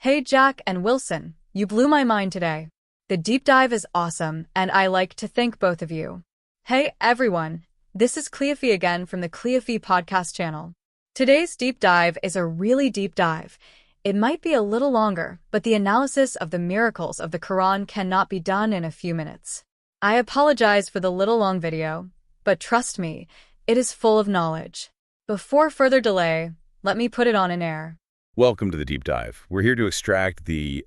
Hey Jack and Wilson, you blew my mind today. The deep dive is awesome, and I like to thank both of you. Hey everyone, this is Cleofy again from the Cleofy podcast channel. Today's deep dive is a really deep dive. It might be a little longer, but the analysis of the miracles of the Quran cannot be done in a few minutes. I apologize for the little long video, but trust me, it is full of knowledge. Before further delay, let me put it on in air. Welcome to the deep dive. We're here to extract the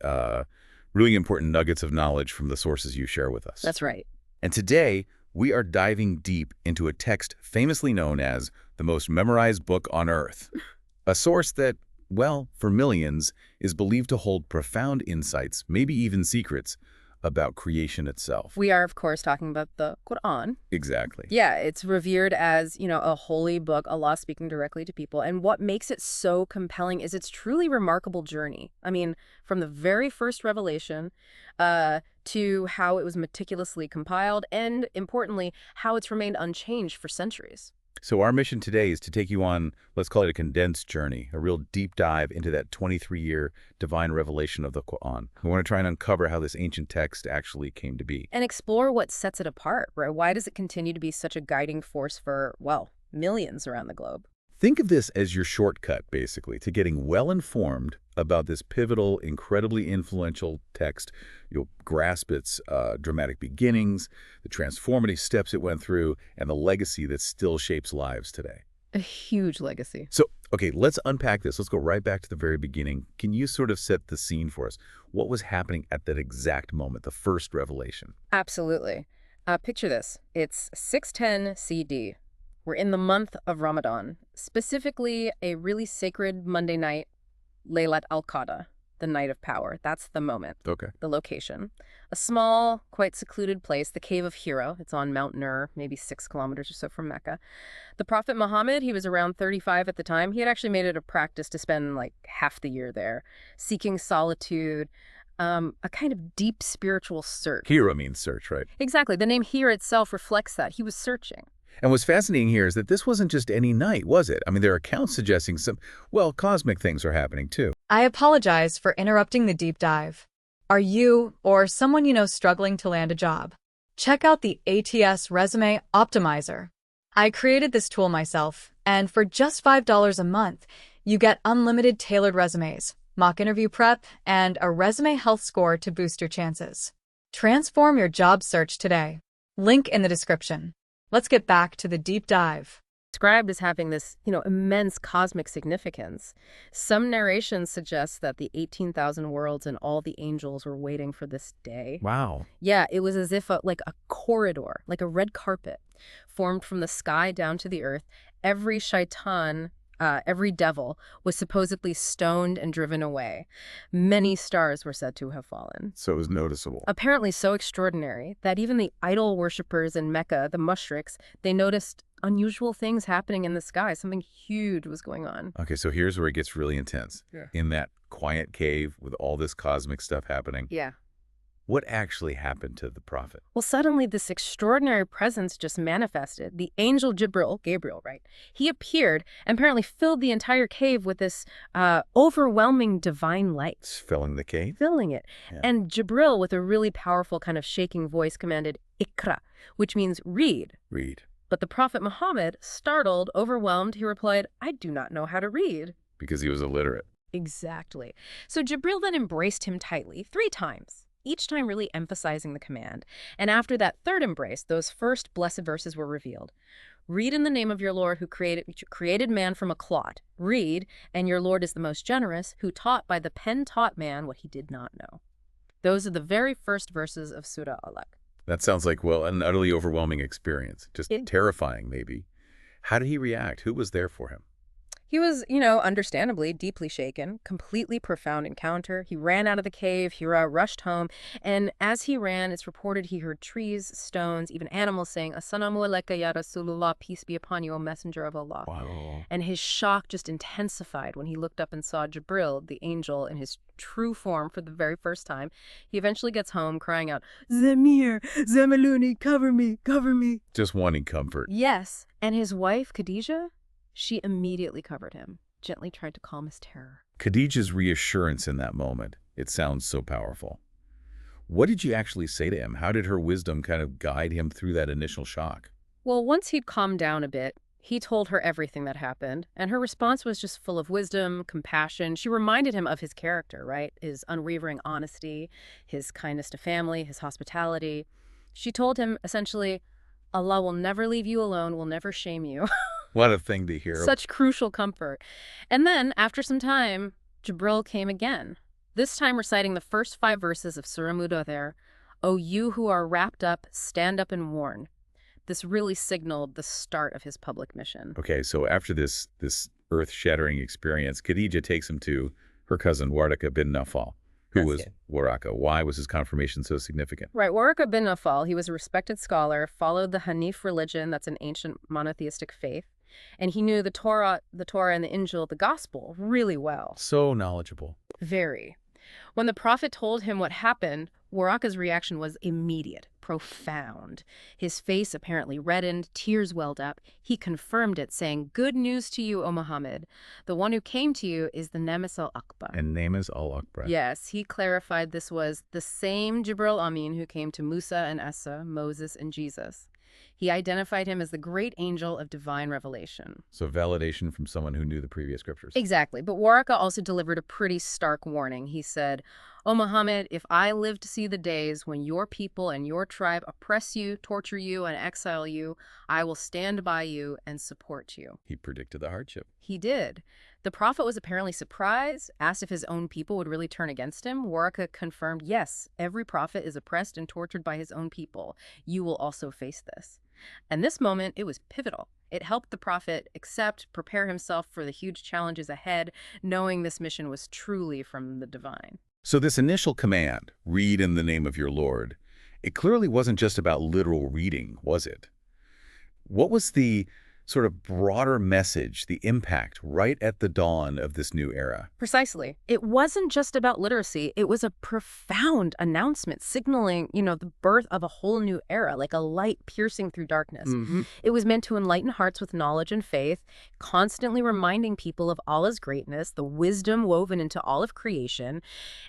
really important nuggets of knowledge from the sources you share with us. That's right. And today, we are diving deep into a text famously known as the most memorized book on Earth. A source that, well, for millions, is believed to hold profound insights, maybe even secrets, about creation itself. We are, of course, talking about the Quran. Exactly. Yeah, it's revered as, a holy book, Allah speaking directly to people. And what makes it so compelling is its truly remarkable journey. I mean, from the very first revelation to how it was meticulously compiled and, importantly, how it's remained unchanged for centuries. So our mission today is to take you on, let's call it a condensed journey, a real deep dive into that 23-year divine revelation of the Quran. We want to try and uncover how this ancient text actually came to be. And explore what sets it apart, right? Why does it continue to be such a guiding force for, well, millions around the globe? Think of this as your shortcut, basically, to getting well-informed about this pivotal, incredibly influential text. You'll grasp its dramatic beginnings, the transformative steps it went through, and the legacy that still shapes lives today. A huge legacy. So, okay, let's unpack this. Let's go right back to the very beginning. Can you sort of set the scene for us? What was happening at that exact moment, the first revelation? Absolutely. Picture this. It's 610 CE. We're in the month of Ramadan, specifically a really sacred Monday night, Laylat al-Qadr, the night of power. That's the moment. Okay. The location. A small, quite secluded place, the Cave of Hira. It's on Mount Nur, maybe 6 kilometers or so from Mecca. The Prophet Muhammad, he was around 35 at the time. He had actually made it a practice to spend like half the year there, seeking solitude, a kind of deep spiritual search. Hira means search, right? Exactly. The name Hira itself reflects that. He was searching. And what's fascinating here is that this wasn't just any night, was it? I mean, there are accounts suggesting some, well, cosmic things are happening too. I apologize for interrupting the deep dive. Are you, or someone you know, struggling to land a job? Check out the ATS Resume Optimizer. I created this tool myself, and for just $5 a month, you get unlimited tailored resumes, mock interview prep, and a resume health score to boost your chances. Transform your job search today. Link in the description. Let's get back to the deep dive. Described as having this, immense cosmic significance. Some narrations suggest that the 18,000 worlds and all the angels were waiting for this day. Wow. Yeah, it was as if like a corridor, like a red carpet, formed from the sky down to the earth. Every shaitan, every devil, was supposedly stoned and driven away. Many stars were said to have fallen. So it was noticeable. Apparently so extraordinary that even the idol worshippers in Mecca, the mushriks, they noticed unusual things happening in the sky. Something huge was going on. Okay, so here's where it gets really intense. Yeah. In that quiet cave with all this cosmic stuff happening. Yeah. What actually happened to the prophet? Well, suddenly this extraordinary presence just manifested. The angel Gabriel, right? He appeared and apparently filled the entire cave with this overwhelming divine light. It's filling the cave? Filling it. Yeah. And Jibril, with a really powerful kind of shaking voice, commanded, Ikra, which means read. Read. But the Prophet Muhammad, startled, overwhelmed, he replied, I do not know how to read. Because he was illiterate. Exactly. So Jibril then embraced him tightly 3 times. Each time really emphasizing the command. And after that third embrace, those first blessed verses were revealed. Read in the name of your Lord who created man from a clot. Read, and your Lord is the most generous, who taught by the pen taught man what he did not know. Those are the very first verses of Surah Alaq. That sounds like, well, an utterly overwhelming experience. Just terrifying, maybe. How did he react? Who was there for him? He was, understandably deeply shaken, completely profound encounter. He ran out of the cave, Hira rushed home, and as he ran, it's reported he heard trees, stones, even animals saying, Assalamu alayka ya Rasulullah, peace be upon you, O Messenger of Allah. Wow. And his shock just intensified when he looked up and saw Jibril, the angel, in his true form for the very first time. He eventually gets home crying out, Zamir, Zamaluni, cover me, cover me. Just wanting comfort. Yes, and his wife, Khadijah, she immediately covered him, gently tried to calm his terror. Khadijah's reassurance in that moment, it sounds so powerful. What did you actually say to him? How did her wisdom kind of guide him through that initial shock? Well, once he'd calmed down a bit, he told her everything that happened, and her response was just full of wisdom, compassion. She reminded him of his character, right? His unwavering honesty, his kindness to family, his hospitality. She told him, essentially, Allah will never leave you alone, will never shame you. What a thing to hear. Such crucial comfort. And then, after some time, Jibril came again, this time reciting the first 5 verses of Surah Mudathir, "O you who are wrapped up, stand up and warn." This really signaled the start of his public mission. Okay, so after this earth-shattering experience, Khadijah takes him to her cousin Waraka bin Nawfal, who was Waraka. Why was his confirmation so significant? Right, Waraka bin Nawfal, he was a respected scholar, followed the Hanif religion, that's an ancient monotheistic faith, and he knew the Torah and the Injil, the Gospel, really well. So knowledgeable. Very. When the prophet told him what happened, Waraka's reaction was immediate, profound. His face apparently reddened, tears welled up. He confirmed it, saying, "Good news to you, O Muhammad. The one who came to you is the Nemes al-Akbar." And Nemes al-Akbar. Yes, he clarified this was the same Jibril Amin who came to Musa and Isa, Moses and Jesus. He identified him as the great angel of divine revelation. So validation from someone who knew the previous scriptures. Exactly. But Waraka also delivered a pretty stark warning. He said, "O Muhammad, if I live to see the days when your people and your tribe oppress you, torture you, and exile you, I will stand by you and support you." He predicted the hardship. He did. The prophet was apparently surprised, asked if his own people would really turn against him. Waraka confirmed, yes, every prophet is oppressed and tortured by his own people. You will also face this. And this moment, it was pivotal. It helped the prophet prepare himself for the huge challenges ahead, knowing this mission was truly from the divine. So this initial command, read in the name of your Lord, it clearly wasn't just about literal reading, was it? What was the sort of broader message, the impact right at the dawn of this new era? Precisely. It wasn't just about literacy. It was a profound announcement signaling, the birth of a whole new era, like a light piercing through darkness. It was meant to enlighten hearts with knowledge and faith, constantly reminding people of Allah's greatness, the wisdom woven into all of creation,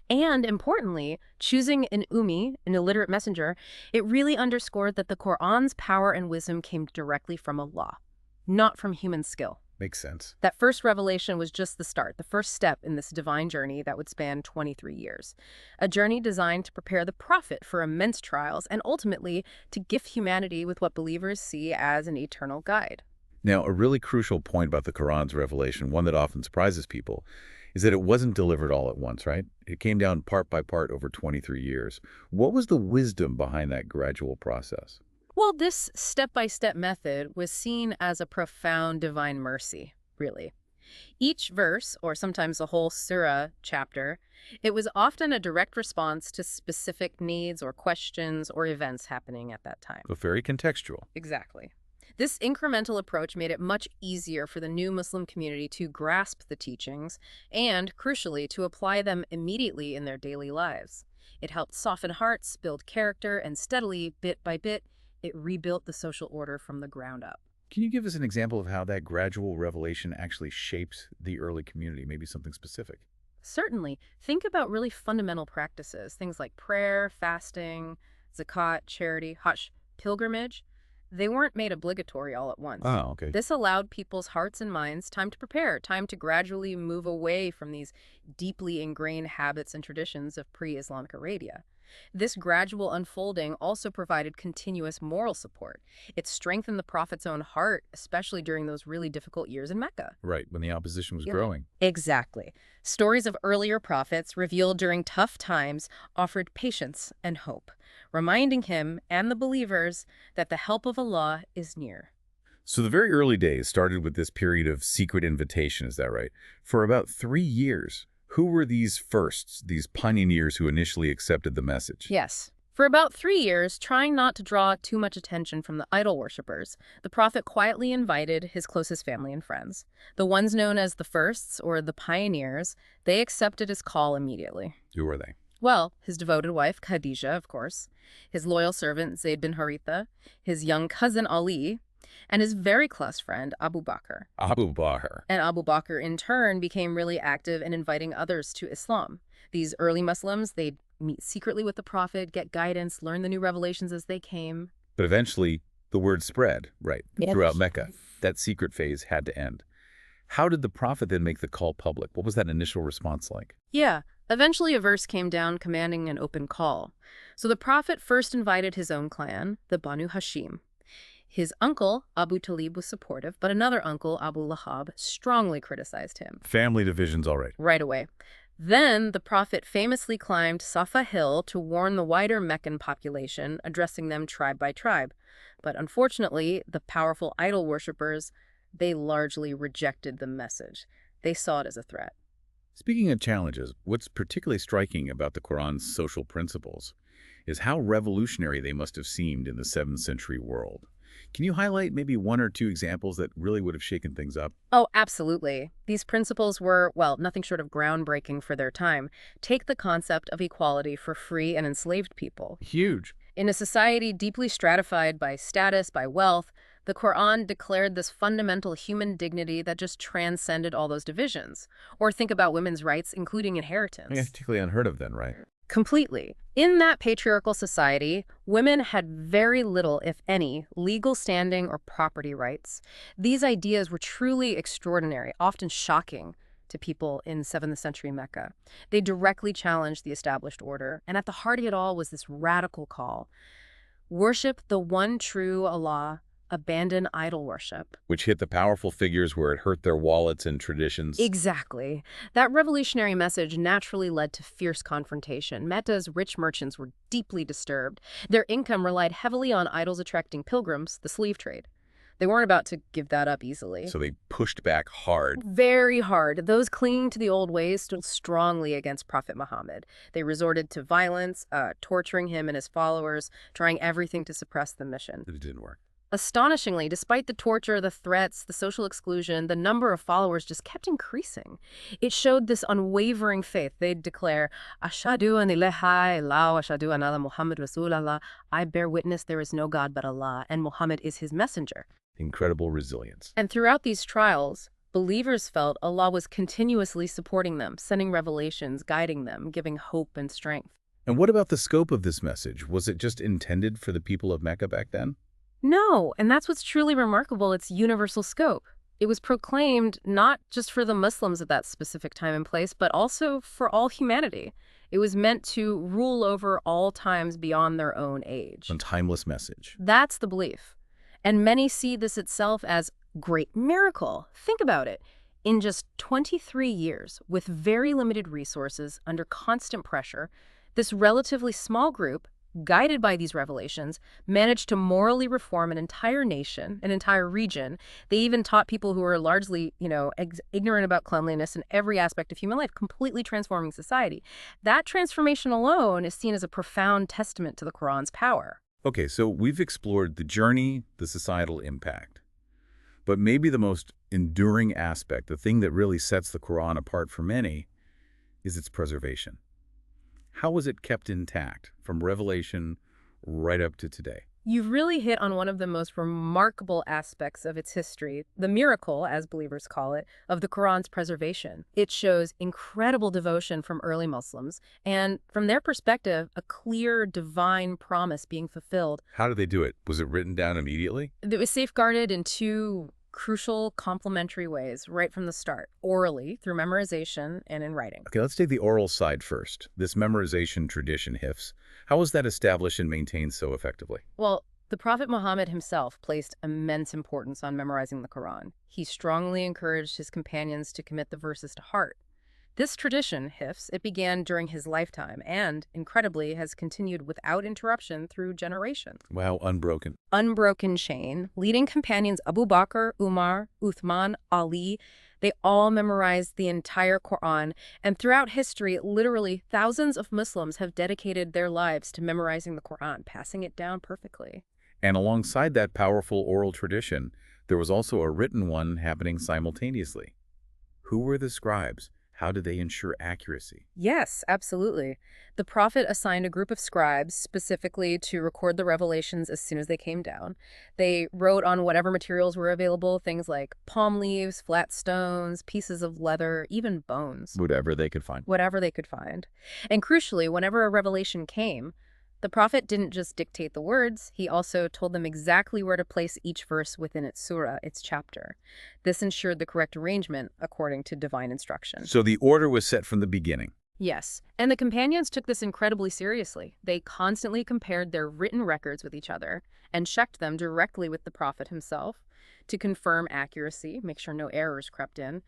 and importantly, choosing an ummi, an illiterate messenger, it really underscored that the Quran's power and wisdom came directly from Allah, not from human skill. Makes sense. That first revelation was just the start, the first step in this divine journey that would span 23 years. A journey designed to prepare the prophet for immense trials and ultimately to gift humanity with what believers see as an eternal guide. Now, a really crucial point about the Quran's revelation, one that often surprises people, is that it wasn't delivered all at once, right? It came down part by part over 23 years. What was the wisdom behind that gradual process? Well, this step-by-step method was seen as a profound divine mercy, really. Each verse, or sometimes the whole surah chapter, it was often a direct response to specific needs or questions or events happening at that time. So very contextual. Exactly. This incremental approach made it much easier for the new Muslim community to grasp the teachings and, crucially, to apply them immediately in their daily lives. It helped soften hearts, build character, and steadily, bit by bit, it rebuilt the social order from the ground up. Can you give us an example of how that gradual revelation actually shaped the early community, maybe something specific? Certainly. Think about really fundamental practices, things like prayer, fasting, zakat, charity, hajj, pilgrimage. They weren't made obligatory all at once. Oh, okay. This allowed people's hearts and minds time to prepare, time to gradually move away from these deeply ingrained habits and traditions of pre-Islamic Arabia. This gradual unfolding also provided continuous moral support. It strengthened the prophet's own heart, especially during those really difficult years in Mecca. Right, when the opposition was growing. Exactly. Stories of earlier prophets revealed during tough times offered patience and hope, reminding him and the believers that the help of Allah is near. So the very early days started with this period of secret invitation, is that right? For about 3 years. Who were these firsts, these pioneers who initially accepted the message? Yes. For about 3 years, trying not to draw too much attention from the idol worshippers, the prophet quietly invited his closest family and friends. The ones known as the firsts, or the pioneers, they accepted his call immediately. Who were they? Well, his devoted wife, Khadijah, of course, his loyal servant, Zayd bin Haritha, his young cousin, Ali, and his very close friend, Abu Bakr. Abu Bakr. And Abu Bakr, in turn, became really active in inviting others to Islam. These early Muslims, they'd meet secretly with the Prophet, get guidance, learn the new revelations as they came. But eventually, the word spread, right, Yep. throughout Mecca. That secret phase had to end. How did the Prophet then make the call public? What was that initial response like? Yeah, eventually a verse came down commanding an open call. So the Prophet first invited his own clan, the Banu Hashim. His uncle, Abu Talib, was supportive, but another uncle, Abu Lahab, strongly criticized him. Family divisions, all right. Right away. Then the Prophet famously climbed Safa Hill to warn the wider Meccan population, addressing them tribe by tribe. But unfortunately, the powerful idol worshippers, they largely rejected the message. They saw it as a threat. Speaking of challenges, what's particularly striking about the Quran's social principles is how revolutionary they must have seemed in the 7th century world. Can you highlight maybe one or two examples that really would have shaken things up? Oh, absolutely. These principles were, well, nothing short of groundbreaking for their time. Take the concept of equality for free and enslaved people. Huge. In a society deeply stratified by status, by wealth, the Quran declared this fundamental human dignity that just transcended all those divisions. Or think about women's rights, including inheritance. Yeah, particularly unheard of then, right? Completely. In that patriarchal society, women had very little, if any, legal standing or property rights. These ideas were truly extraordinary, often shocking to people in 7th century Mecca. They directly challenged the established order, and at the heart of it all was this radical call. Worship the one true Allah, abandon idol worship. Which hit the powerful figures where it hurt their wallets and traditions. Exactly. That revolutionary message naturally led to fierce confrontation. Mecca's rich merchants were deeply disturbed. Their income relied heavily on idols attracting pilgrims, the slave trade. They weren't about to give that up easily. So they pushed back hard. Very hard. Those clinging to the old ways stood strongly against Prophet Muhammad. They resorted to violence, torturing him and his followers, trying everything to suppress the mission. It didn't work. Astonishingly, despite the torture, the threats, the social exclusion, the number of followers just kept increasing. It showed this unwavering faith. They'd declare, Ashhadu an ilaha illallah, ashhadu anna Muhammad Rasulullah. I bear witness there is no God but Allah, and Muhammad is his messenger. Incredible resilience. And throughout these trials, believers felt Allah was continuously supporting them, sending revelations, guiding them, giving hope and strength. And what about the scope of this message? Was it just intended for the people of Mecca back then? No, and that's what's truly remarkable, its universal scope. It was proclaimed not just for the Muslims at that specific time and place, but also for all humanity. It was meant to rule over all times beyond their own age. A timeless message. That's the belief. And many see this itself as great miracle. Think about it. In just 23 years, with very limited resources, under constant pressure, this relatively small group, guided by these revelations, managed to morally reform an entire nation, an entire region. They even taught people who were largely, ignorant about cleanliness and every aspect of human life, completely transforming society. That transformation alone is seen as a profound testament to the Quran's power. Okay, so we've explored the journey, the societal impact. But maybe the most enduring aspect, the thing that really sets the Quran apart from many, is its preservation. How was it kept intact from revelation right up to today? You've really hit on one of the most remarkable aspects of its history, the miracle, as believers call it, of the Quran's preservation. It shows incredible devotion from early Muslims, and from their perspective, a clear divine promise being fulfilled. How did they do it? Was it written down immediately? It was safeguarded in two crucial complementary ways right from the start: orally, through memorization, and in writing. Okay, let's take the oral side first. This memorization tradition, hifz. How was that established and maintained so effectively? Well, the Prophet Muhammad himself placed immense importance on memorizing the Quran. He strongly encouraged his companions to commit the verses to heart. This tradition, hifz, it began during his lifetime and, incredibly, has continued without interruption through generations. Wow, unbroken. Unbroken chain. Leading companions Abu Bakr, Umar, Uthman, Ali, they all memorized the entire Quran, and throughout history, literally thousands of Muslims have dedicated their lives to memorizing the Quran, passing it down perfectly. And alongside that powerful oral tradition, there was also a written one happening simultaneously. Who were the scribes? How did they ensure accuracy? Yes, absolutely. The prophet assigned a group of scribes specifically to record the revelations as soon as they came down. They wrote on whatever materials were available, things like palm leaves, flat stones, pieces of leather, even bones. Whatever they could find. Whatever they could find. And crucially, whenever a revelation came, the prophet didn't just dictate the words, he also told them exactly where to place each verse within its surah, its chapter. This ensured the correct arrangement according to divine instruction. So the order was set from the beginning. Yes, and the companions took this incredibly seriously. They constantly compared their written records with each other and checked them directly with the prophet himself to confirm accuracy, make sure no errors crept in.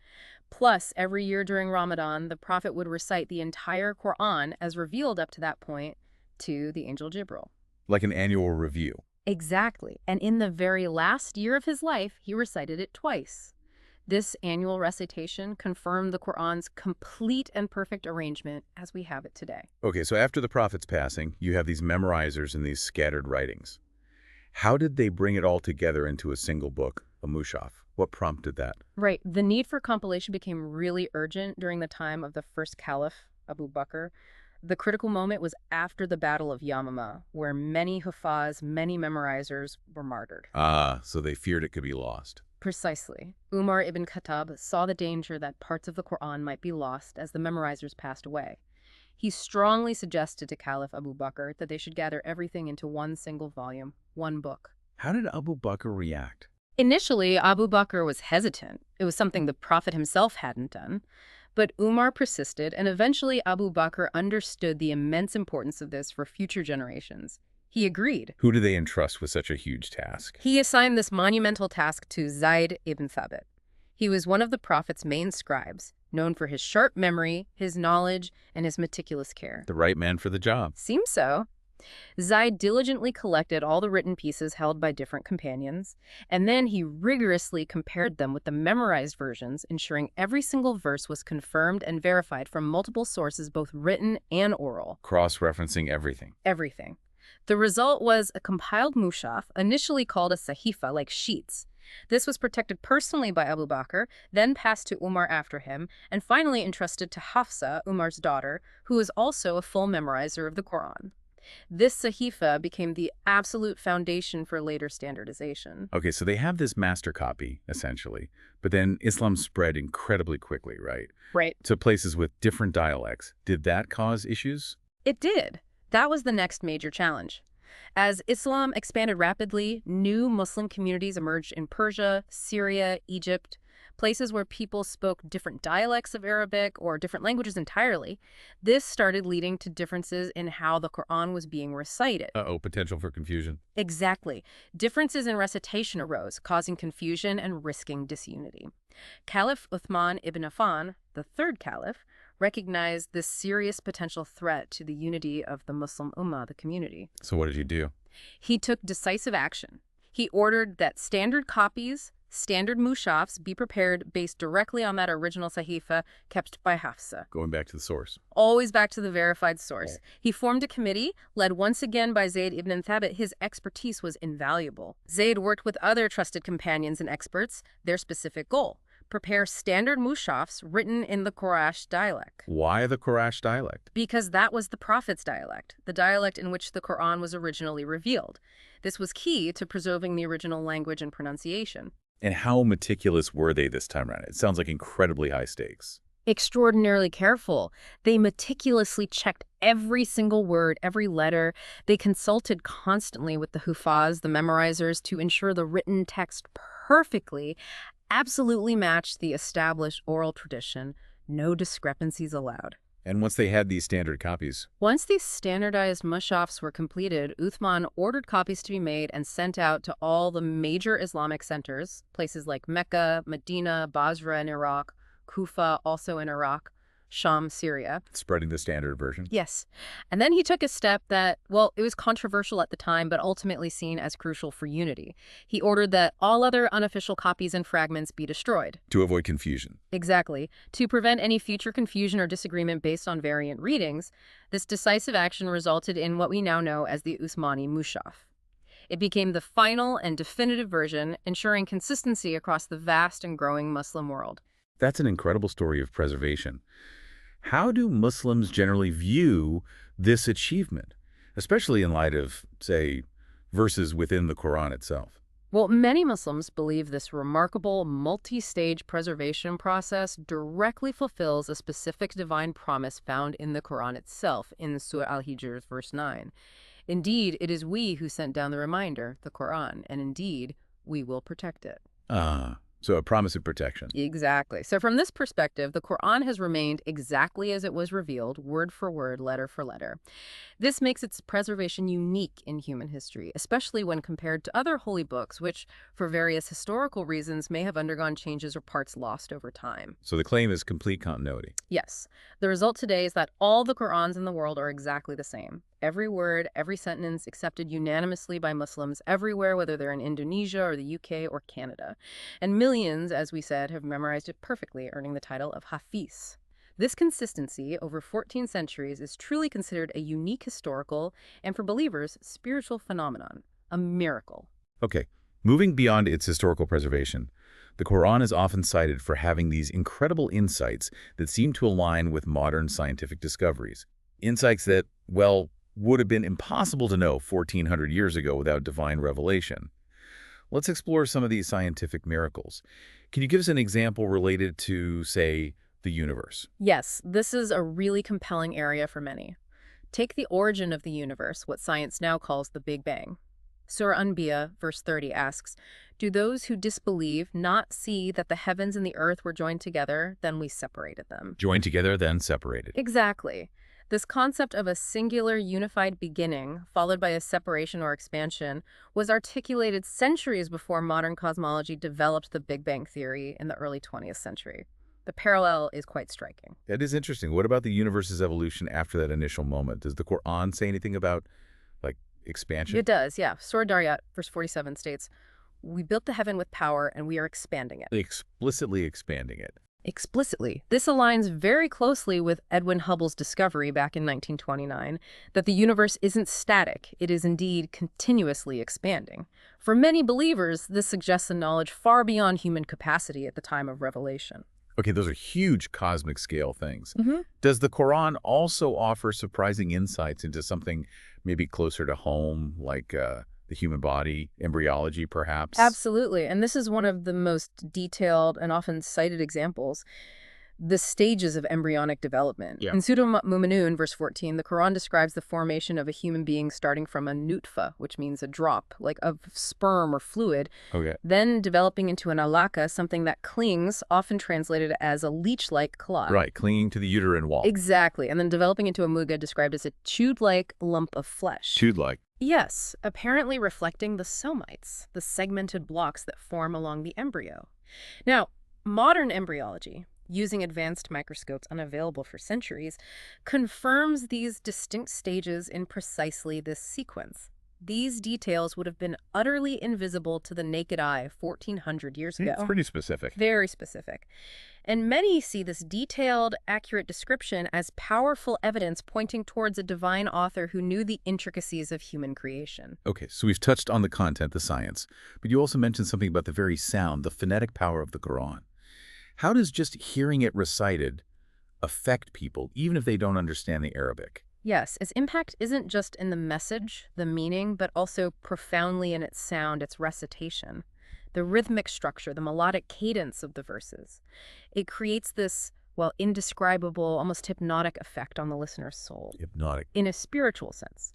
Plus, every year during Ramadan, the prophet would recite the entire Quran as revealed up to that point to the angel Jibril. Like an annual review. Exactly. And in the very last year of his life, he recited it twice. This annual recitation confirmed the Quran's complete and perfect arrangement as we have it today. Okay, so after the prophet's passing, you have these memorizers and these scattered writings. How did they bring it all together into a single book, a mushaf? What prompted that? Right. The need for compilation became really urgent during the time of the first caliph, Abu Bakr. The critical moment was after the Battle of Yamama, where many hufaz, many memorizers were martyred. Ah, so they feared it could be lost. Precisely. Umar ibn Khattab saw the danger that parts of the Quran might be lost as the memorizers passed away. He strongly suggested to Caliph Abu Bakr that they should gather everything into one single volume, one book. How did Abu Bakr react? Initially, Abu Bakr was hesitant. It was something the Prophet himself hadn't done. But Umar persisted, and eventually Abu Bakr understood the immense importance of this for future generations. He agreed. Who do they entrust with such a huge task? He assigned this monumental task to Zayd ibn Thabit. He was one of the Prophet's main scribes, known for his sharp memory, his knowledge, and his meticulous care. The right man for the job. Seems so. Zayd diligently collected all the written pieces held by different companions, and then he rigorously compared them with the memorized versions, ensuring every single verse was confirmed and verified from multiple sources, both written and oral. Cross-referencing everything. Everything. The result was a compiled mushaf, initially called a sahifa, like sheets. This was protected personally by Abu Bakr, then passed to Umar after him, and finally entrusted to Hafsa, Umar's daughter, who was also a full memorizer of the Quran. This sahifa became the absolute foundation for later standardization. Okay, so they have this master copy, essentially, but then Islam spread incredibly quickly, right? Right. To places with different dialects. Did that cause issues? It did. That was the next major challenge. As Islam expanded rapidly, new Muslim communities emerged in Persia, Syria, Egypt, places where people spoke different dialects of Arabic or different languages entirely. This started leading to differences in how the Quran was being recited. Uh-oh, potential for confusion. Exactly. Differences in recitation arose, causing confusion and risking disunity. Caliph Uthman ibn Affan, the third caliph, recognized this serious potential threat to the unity of the Muslim Ummah, the community. So what did he do? He took decisive action. He ordered that standard copies, standard mushafs, be prepared based directly on that original sahifa kept by Hafsa. Going back to the source. Always back to the verified source. He formed a committee, led once again by Zayd ibn Thabit. His expertise was invaluable. Zayd worked with other trusted companions and experts, their specific goal: prepare standard mushafs written in the Quraysh dialect. Why the Quraysh dialect? Because that was the Prophet's dialect, the dialect in which the Quran was originally revealed. This was key to preserving the original language and pronunciation. And how meticulous were they this time around? It sounds like incredibly high stakes. Extraordinarily careful. They meticulously checked every single word, every letter. They consulted constantly with the hufaz, the memorizers, to ensure the written text perfectly absolutely matched the established oral tradition. No discrepancies allowed. And once they had these standard copies, Once these standardized mushafs were completed, Uthman ordered copies to be made and sent out to all the major Islamic centers, places like Mecca, Medina, Basra in Iraq, Kufa, also in Iraq, Sham, Syria. spreading the standard version. Yes. And then he took a step that, well, it was controversial at the time, but ultimately seen as crucial for unity. He ordered that all other unofficial copies and fragments be destroyed. To avoid confusion. Exactly. To prevent any future confusion or disagreement based on variant readings, this decisive action resulted in what we now know as the Usmani Mushaf. It became the final and definitive version, ensuring consistency across the vast and growing Muslim world. That's an incredible story of preservation. How do Muslims generally view this achievement, especially in light of, say, verses within the Quran itself? Well, many Muslims believe this remarkable multi-stage preservation process directly fulfills a specific divine promise found in the Quran itself in Surah Al-Hijr, verse 9. Indeed, it is we who sent down the reminder, the Quran, and indeed, we will protect it. So a promise of protection. Exactly. So from this perspective, the Quran has remained exactly as it was revealed, word for word, letter for letter. This makes its preservation unique in human history, especially when compared to other holy books, which, for various historical reasons, may have undergone changes or parts lost over time. So the claim is complete continuity. Yes. The result today is that all the Qurans in the world are exactly the same. Every word, every sentence accepted unanimously by Muslims everywhere, whether they're in Indonesia or the UK or Canada. And millions, as we said, have memorized it perfectly, earning the title of Hafiz. This consistency over 14 centuries is truly considered a unique historical and, for believers, spiritual phenomenon, a miracle. Okay, moving beyond its historical preservation, the Quran is often cited for having these incredible insights that seem to align with modern scientific discoveries. Insights that, well, would have been impossible to know 1,400 years ago without divine revelation. Let's explore some of these scientific miracles. Can you give us an example related to, say, the universe? Yes, this is a really compelling area for many. Take the origin of the universe, what science now calls the Big Bang. Surah Anbiya, verse 30 asks, "Do those who disbelieve not see that the heavens and the earth were joined together? Then we separated them." Joined together, then separated. Exactly. This concept of a singular unified beginning, followed by a separation or expansion, was articulated centuries before modern cosmology developed the Big Bang theory in the early 20th century. The parallel is quite striking. That is interesting. What about the universe's evolution after that initial moment? Does the Quran say anything about, like, expansion? It does, yeah. Surah Dariyat, verse 47 states, "We built the heaven with power, and we are expanding it." Explicitly expanding it. Explicitly. This aligns very closely with Edwin Hubble's discovery back in 1929 that the universe isn't static, it is indeed continuously expanding. For many believers, this suggests a knowledge far beyond human capacity at the time of revelation. Okay, those are huge cosmic scale things. Does the Quran also offer surprising insights into something maybe closer to home, like the human body, embryology perhaps? Absolutely, and this is one of the most detailed and often cited examples. The stages of embryonic development. Yeah. In Surah Mu'minun, verse 14, the Quran describes the formation of a human being starting from a nutfa, which means a drop, like of sperm or fluid, Okay. then developing into an alaka, something that clings, often translated as a leech-like clot. Right, clinging to the uterine wall. Exactly, and then developing into a muga, described as a chewed-like lump of flesh. Chewed-like. Yes, apparently reflecting the somites, the segmented blocks that form along the embryo. Now, modern embryology, using advanced microscopes unavailable for centuries, confirms these distinct stages in precisely this sequence. These details would have been utterly invisible to the naked eye 1,400 years ago. It's pretty specific. Very specific. And many see this detailed, accurate description as powerful evidence pointing towards a divine author who knew the intricacies of human creation. Okay, so we've touched on the content, the science, but you also mentioned something about the very sound, the phonetic power of the Quran. How does just hearing it recited affect people, even if they don't understand the Arabic? Yes, its impact isn't just in the message, the meaning, but also profoundly in its sound, its recitation. The rhythmic structure, the melodic cadence of the verses. It creates this, well, indescribable, almost hypnotic effect on the listener's soul. Hypnotic. In a spiritual sense.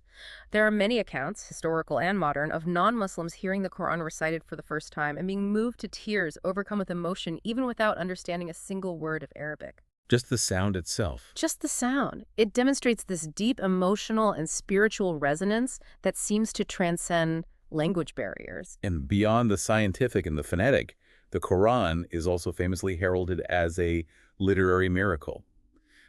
There are many accounts, historical and modern, of non-Muslims hearing the Quran recited for the first time and being moved to tears, overcome with emotion, even without understanding a single word of Arabic. Just the sound itself. Just the sound. It demonstrates this deep emotional and spiritual resonance that seems to transcend language barriers. And beyond the scientific and the phonetic, the Quran is also famously heralded as a literary miracle.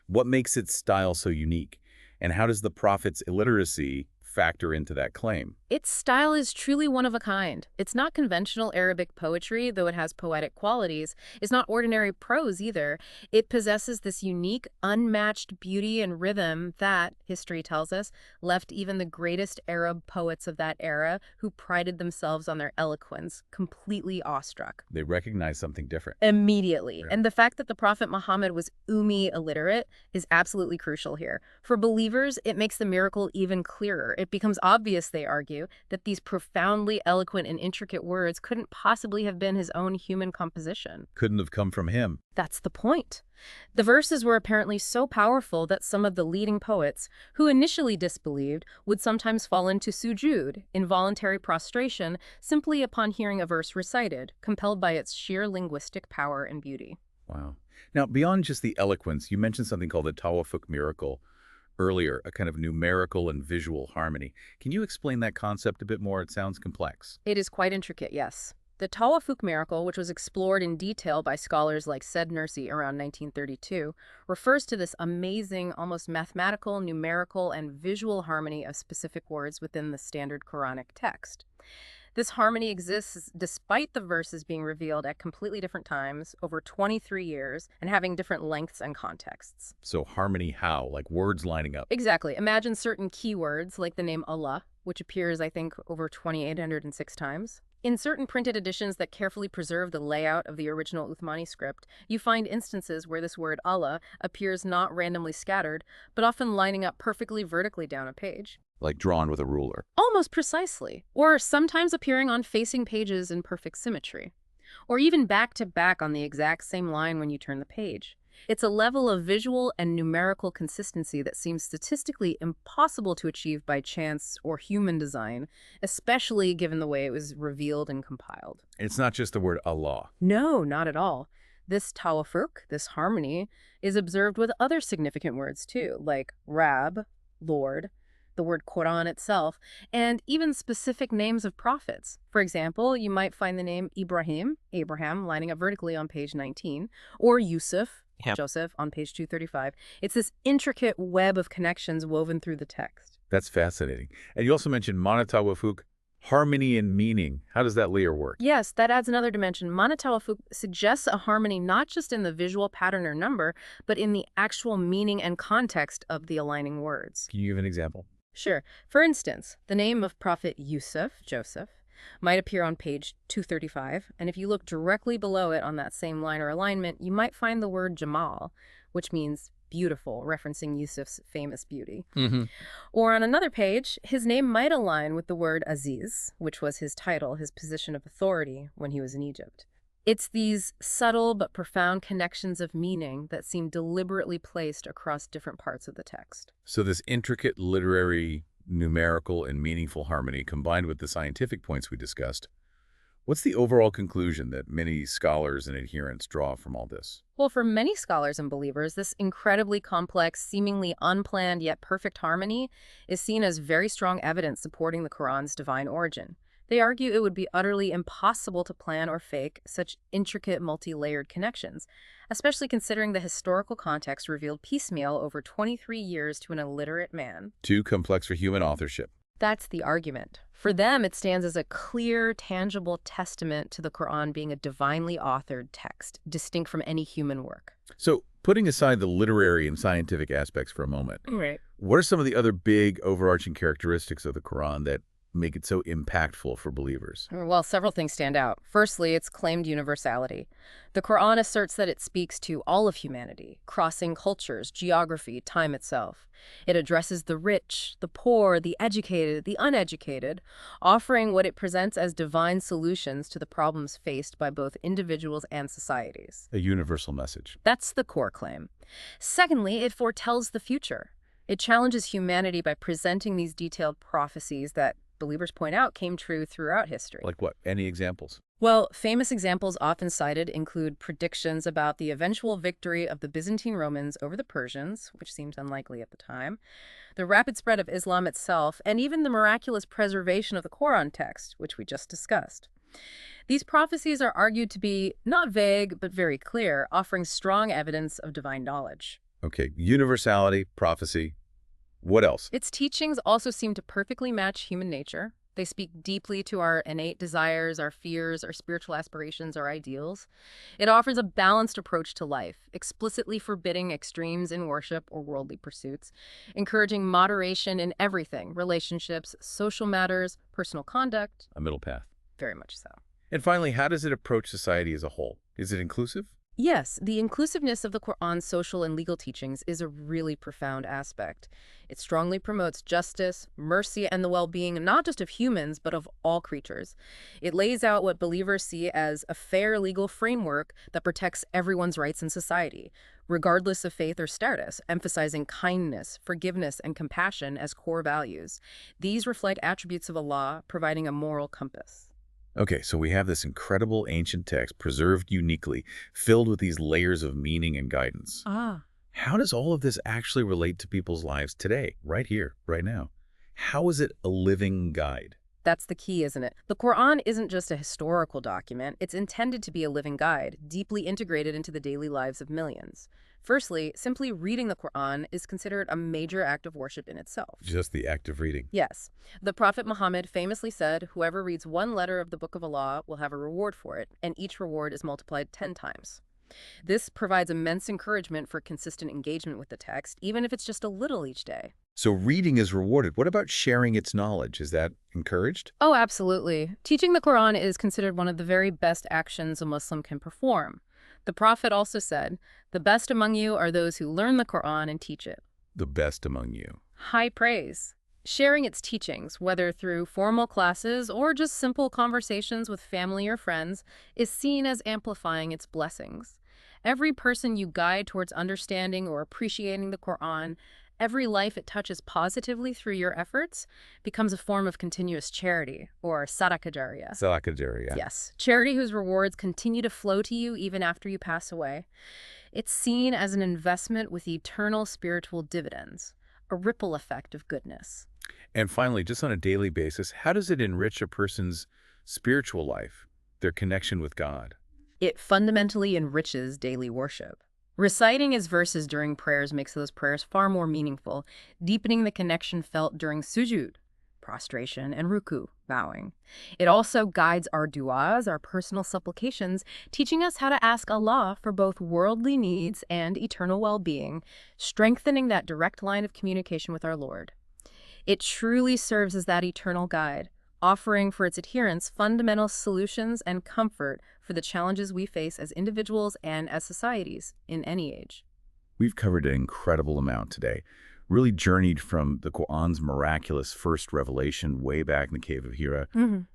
What makes its style so unique? And how does the prophet's illiteracy factor into that claim? Its style is truly one of a kind. It's not conventional Arabic poetry, though it has poetic qualities. It's not ordinary prose either. It possesses this unique, unmatched beauty and rhythm that, history tells us, left even the greatest Arab poets of that era, who prided themselves on their eloquence, completely awestruck. They recognize something different. Immediately. Yeah. And the fact that the Prophet Muhammad was Ummi illiterate is absolutely crucial here. For believers, it makes the miracle even clearer. It becomes obvious, they argue, that these profoundly eloquent and intricate words couldn't possibly have been his own human composition. Couldn't have come from him. That's the point. The verses were apparently so powerful that some of the leading poets, who initially disbelieved, would sometimes fall into sujud, involuntary prostration, simply upon hearing a verse recited, compelled by its sheer linguistic power and beauty. Wow. Now, beyond just the eloquence, you mentioned something called the Tawafuk miracle earlier, a kind of numerical and visual harmony. Can you explain that concept a bit more? It sounds complex. It is quite intricate, yes. The Tawafuk miracle, which was explored in detail by scholars like Said Nursi around 1932, refers to this amazing, almost mathematical, numerical, and visual harmony of specific words within the standard Quranic text. This harmony exists despite the verses being revealed at completely different times, over 23 years, and having different lengths and contexts. So harmony how? Like words lining up? Exactly. Imagine certain keywords, like the name Allah, which appears, I think, over 2,806 times. In certain printed editions that carefully preserve the layout of the original Uthmani script, you find instances where this word Allah appears not randomly scattered, but often lining up perfectly vertically down a page. Like drawn with a ruler. Almost precisely. Or sometimes appearing on facing pages in perfect symmetry. Or even back to back on the exact same line when you turn the page. It's a level of visual and numerical consistency that seems statistically impossible to achieve by chance or human design, especially given the way it was revealed and compiled. It's not just the word Allah. No, not at all. This tawafuq, this harmony, is observed with other significant words too, like Rab, Lord, the word Quran itself, and even specific names of prophets. For example, you might find the name Ibrahim, Abraham, lining up vertically on page 19, or Yusuf, Joseph, on page 235. It's this intricate web of connections woven through the text. That's fascinating. And you also mentioned mana tawafuk, harmony and meaning. How does that layer work? Yes, that adds another dimension. Mana tawafuk suggests a harmony not just in the visual pattern or number, but in the actual meaning and context of the aligning words. Can you give an example? Sure. For instance, the name of Prophet Yusuf, Joseph, might appear on page 235, and if you look directly below it on that same line or alignment, you might find the word Jamal, which means beautiful, referencing Yusuf's famous beauty. Or on another page, his name might align with the word Aziz, which was his title, his position of authority when he was in Egypt. It's these subtle but profound connections of meaning that seem deliberately placed across different parts of the text. So this intricate literary, numerical, and meaningful harmony combined with the scientific points we discussed, what's the overall conclusion that many scholars and adherents draw from all this? Well, for many scholars and believers, this incredibly complex, seemingly unplanned yet perfect harmony is seen as very strong evidence supporting the Quran's divine origin. They argue it would be utterly impossible to plan or fake such intricate, multi-layered connections, especially considering the historical context revealed piecemeal over 23 years to an illiterate man. Too complex for human authorship. That's the argument. For them, it stands as a clear, tangible testament to the Quran being a divinely authored text, distinct from any human work. So, putting aside the literary and scientific aspects for a moment, Right. what are some of the other big overarching characteristics of the Quran that make it so impactful for believers? Well, several things stand out. Firstly, its claimed universality. The Quran asserts that it speaks to all of humanity, crossing cultures, geography, time itself. It addresses the rich, the poor, the educated, the uneducated, offering what it presents as divine solutions to the problems faced by both individuals and societies. A universal message. That's the core claim. Secondly, it foretells the future. It challenges humanity by presenting these detailed prophecies that believers point out came true throughout history. Like what? Any examples? Well, famous examples often cited include predictions about the eventual victory of the Byzantine Romans over the Persians, which seemed unlikely at the time, the rapid spread of Islam itself, and even the miraculous preservation of the Quran text, which we just discussed. These prophecies are argued to be not vague, but very clear, offering strong evidence of divine knowledge. Okay, universality, prophecy. What else? Its teachings also seem to perfectly match human nature. They speak deeply to our innate desires, our fears, our spiritual aspirations, our ideals. It offers a balanced approach to life, explicitly forbidding extremes in worship or worldly pursuits, encouraging moderation in everything, relationships, social matters, personal conduct. A middle path. Very much so. And finally, how does it approach society as a whole? Is it inclusive? Yes, the inclusiveness of the Quran's social and legal teachings is a really profound aspect. It strongly promotes justice, mercy, and the well-being not just of humans, but of all creatures. It lays out what believers see as a fair legal framework that protects everyone's rights in society, regardless of faith or status, emphasizing kindness, forgiveness, and compassion as core values. These reflect attributes of Allah, providing a moral compass. Okay, so we have this incredible ancient text preserved uniquely, filled with these layers of meaning and guidance. How does all of this actually relate to people's lives today, right here, right now? How is it a living guide? That's the key, isn't it? The Quran isn't just a historical document. It's intended to be a living guide, deeply integrated into the daily lives of millions. Firstly, simply reading the Quran is considered a major act of worship in itself. Just the act of reading. Yes. The Prophet Muhammad famously said, whoever reads one letter of the Book of Allah will have a reward for it, and each reward is multiplied 10 times. This provides immense encouragement for consistent engagement with the text, even if it's just a little each day. So reading is rewarded. What about sharing its knowledge? Is that encouraged? Oh, absolutely. Teaching the Quran is considered one of the very best actions a Muslim can perform. The Prophet also said, the best among you are those who learn the Quran and teach it. The best among you. High praise. Sharing its teachings, whether through formal classes or just simple conversations with family or friends, is seen as amplifying its blessings. Every person you guide towards understanding or appreciating the Quran, every life it touches positively through your efforts, becomes a form of continuous charity, or sadaqah jariyah. Sadaqah jariyah. Yes, charity whose rewards continue to flow to you even after you pass away. It's seen as an investment with eternal spiritual dividends, a ripple effect of goodness. And finally, just on a daily basis, how does it enrich a person's spiritual life, their connection with God? It fundamentally enriches daily worship. Reciting its verses during prayers makes those prayers far more meaningful, deepening the connection felt during sujud, prostration, and ruku, bowing. It also guides our du'as, our personal supplications, teaching us how to ask Allah for both worldly needs and eternal well-being, strengthening that direct line of communication with our Lord. It truly serves as that eternal guide, offering for its adherents fundamental solutions and comfort for the challenges we face as individuals and as societies in any age. We've covered an incredible amount today, really journeyed from the Quran's miraculous first revelation way back in the cave of Hira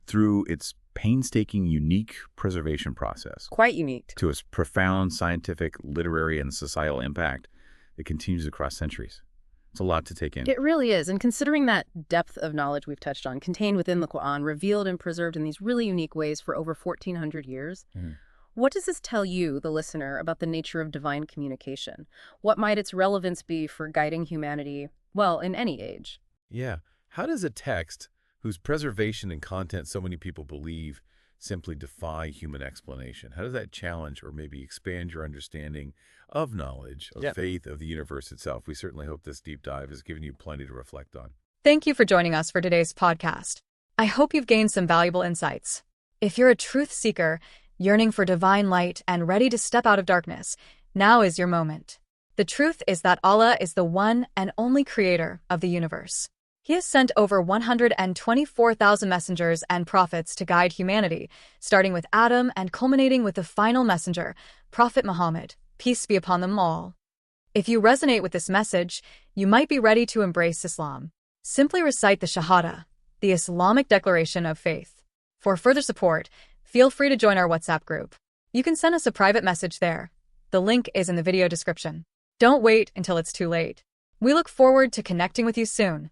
through its painstaking, unique preservation process. Quite unique. To its profound scientific, literary, and societal impact that continues across centuries. It's a lot to take in. It really is. And considering that depth of knowledge we've touched on, contained within the Quran, revealed and preserved in these really unique ways for over 1,400 years, what does this tell you, the listener, about the nature of divine communication? What might its relevance be for guiding humanity, well, in any age? Yeah. How does a text whose preservation and content so many people believe simply defy human explanation? How does that challenge or maybe expand your understanding of knowledge, of faith, of the universe itself? We certainly hope this deep dive has given you plenty to reflect on. Thank you for joining us for today's podcast. I hope you've gained some valuable insights. If you're a truth seeker, yearning for divine light and ready to step out of darkness, now is your moment. The truth is that Allah is the one and only creator of the universe. He has sent over 124,000 messengers and prophets to guide humanity, starting with Adam and culminating with the final messenger, Prophet Muhammad, peace be upon them all. If you resonate with this message, you might be ready to embrace Islam. Simply recite the Shahada, the Islamic declaration of faith. For further support, feel free to join our WhatsApp group. You can send us a private message there. The link is in the video description. Don't wait until it's too late. We look forward to connecting with you soon.